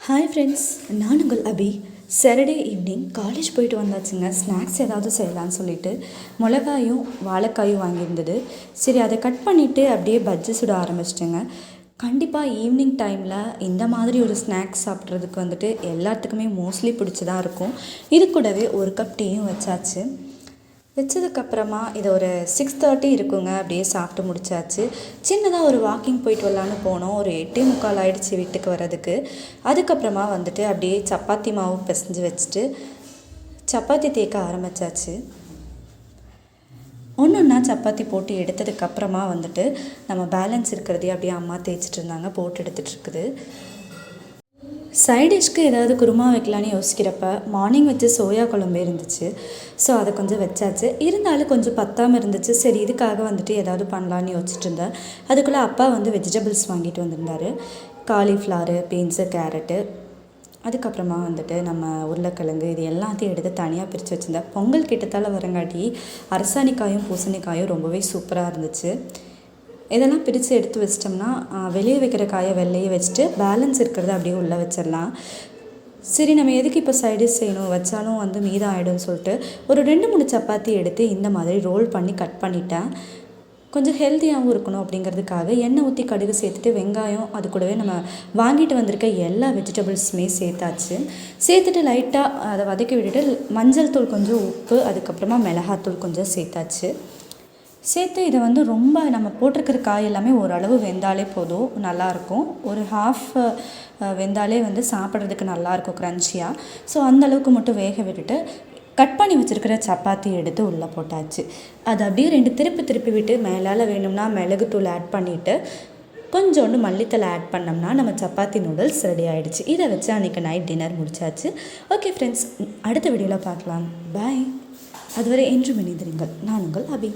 Hi friends, நான் உங்கள் அபி. Saturday evening college போயிட்டு வந்தாச்சுங்க. ஸ்நாக்ஸ் ஏதாவது செய்யலான்னு சொல்லிட்டு மிளகாயும் வாழைக்காயும் வாங்கியிருந்தது. சரி, அதை கட் பண்ணிவிட்டு அப்படியே பஜ்ஜி சுட ஆரம்பிச்சிட்டேங்க. கண்டிப்பாக ஈவினிங் டைமில் இந்த மாதிரி ஒரு ஸ்நாக்ஸ் சாப்பிட்றதுக்கு எல்லாத்துக்குமே மோஸ்ட்லி பிடிச்சதாக இருக்கும். இது கூடவே ஒரு கப் டீயும் வச்சாச்சு. வச்சதுக்கப்புறமா இதை ஒரு 6:30 இருக்குங்க. அப்படியே சாப்பிட்டு முடிச்சாச்சு. சின்னதாக ஒரு வாக்கிங் போயிட்டு வரலான்னு போனோம். ஒரு 8:45 ஆகிடுச்சி வீட்டுக்கு வர்றதுக்கு. அதுக்கப்புறமா அப்படியே சப்பாத்தி மாவு பிசைஞ்சு வச்சுட்டு சப்பாத்தி தேய்க்க ஆரம்பித்தாச்சு. ஒன்றா சப்பாத்தி போட்டு எடுத்ததுக்கப்புறமா நம்ம பேலன்ஸ் இருக்கிறதையே அப்படியே அம்மா தேய்ச்சிட்டு இருந்தாங்க, போட்டு எடுத்துகிட்டு இருக்குது. சைடிஷ்க்கு ஏதாவது குருமா வைக்கலான்னு யோசிக்கிறப்ப மார்னிங் வச்சு சோயா குழம்பு இருந்துச்சு. ஸோ அதை கொஞ்சம் வச்சாச்சு. இருந்தாலும் கொஞ்சம் பத்தாமல் இருந்துச்சு. சரி, இதுக்காக ஏதாவது பண்ணலான்னு யோசிச்சுட்டு இருந்தேன். அதுக்குள்ளே அப்பா வெஜிடபிள்ஸ் வாங்கிட்டு வந்திருந்தார். காலிஃப்ளவரு, பீன்ஸு, கேரட்டு, அதுக்கப்புறமா நம்ம உருளைக்கிழங்கு, இது எல்லாத்தையும் எடுத்து தனியாக பிரித்து வச்சுருந்தேன். பொங்கல் கிட்டத்தால் வரங்காட்டி அரசாணிக்காயும் பூசணிக்காயும் ரொம்பவே சூப்பராக இருந்துச்சு. இதெல்லாம் பிரித்து எடுத்து வச்சிட்டோம்னா வெளியே வைக்கிற காயை வெளியே வச்சுட்டு பேலன்ஸ் இருக்கிறத அப்படியே உள்ளே வச்சிடலாம். சரி, நம்ம எதுக்கு இப்போ சைடிஷ் செய்யணும், வச்சாலும் மீதம் ஆகிடும்னு சொல்லிட்டு ஒரு 2-3 சப்பாத்தி எடுத்து இந்த மாதிரி ரோல் பண்ணி கட் பண்ணிட்டேன். கொஞ்சம் ஹெல்த்தியாகவும் இருக்கணும் அப்படிங்கிறதுக்காக எண்ணெய் ஊற்றி கடுகு சேர்த்துட்டு வெங்காயம், அது கூடவே நம்ம வாங்கிட்டு வந்திருக்க எல்லா வெஜிடபிள்ஸுமே சேர்த்தாச்சு. சேர்த்துட்டு லைட்டாக அதை வதக்கி விட்டுட்டு மஞ்சள் தூள், கொஞ்சம் உப்பு, அதுக்கப்புறமா மிளகாத்தூள் கொஞ்சம் சேர்த்தாச்சு. சேர்த்து இதை ரொம்ப நம்ம போட்டிருக்கிற காய் எல்லாமே ஓரளவு வெந்தாலே போதும், நல்லாயிருக்கும். ஒரு ஹாஃப் வெந்தாலே சாப்பிட்றதுக்கு நல்லாயிருக்கும், க்ரன்ச்சியாக. ஸோ அந்தளவுக்கு மட்டும் வேக விட்டுட்டு கட் பண்ணி வச்சுருக்கிற சப்பாத்தி எடுத்து உள்ளே போட்டாச்சு. அதை அப்படியே 2 திருப்பி விட்டு மேலால் வேணும்னா மிளகுத்தூள் ஆட் பண்ணிவிட்டு கொஞ்சோண்டு மல்லித்தலை ஆட் பண்ணோம்னா நம்ம சப்பாத்தி நூடுல்ஸ் ரெடி ஆகிடுச்சு. இதை வச்சு அன்றைக்கி நைட் டின்னர் முடிச்சாச்சு. ஓகே ஃப்ரெண்ட்ஸ், அடுத்த வீடியோவில் பார்க்கலாம். பாய். அதுவரை என்றும் இணைந்திருங்கள். நான் உங்கள் அபி.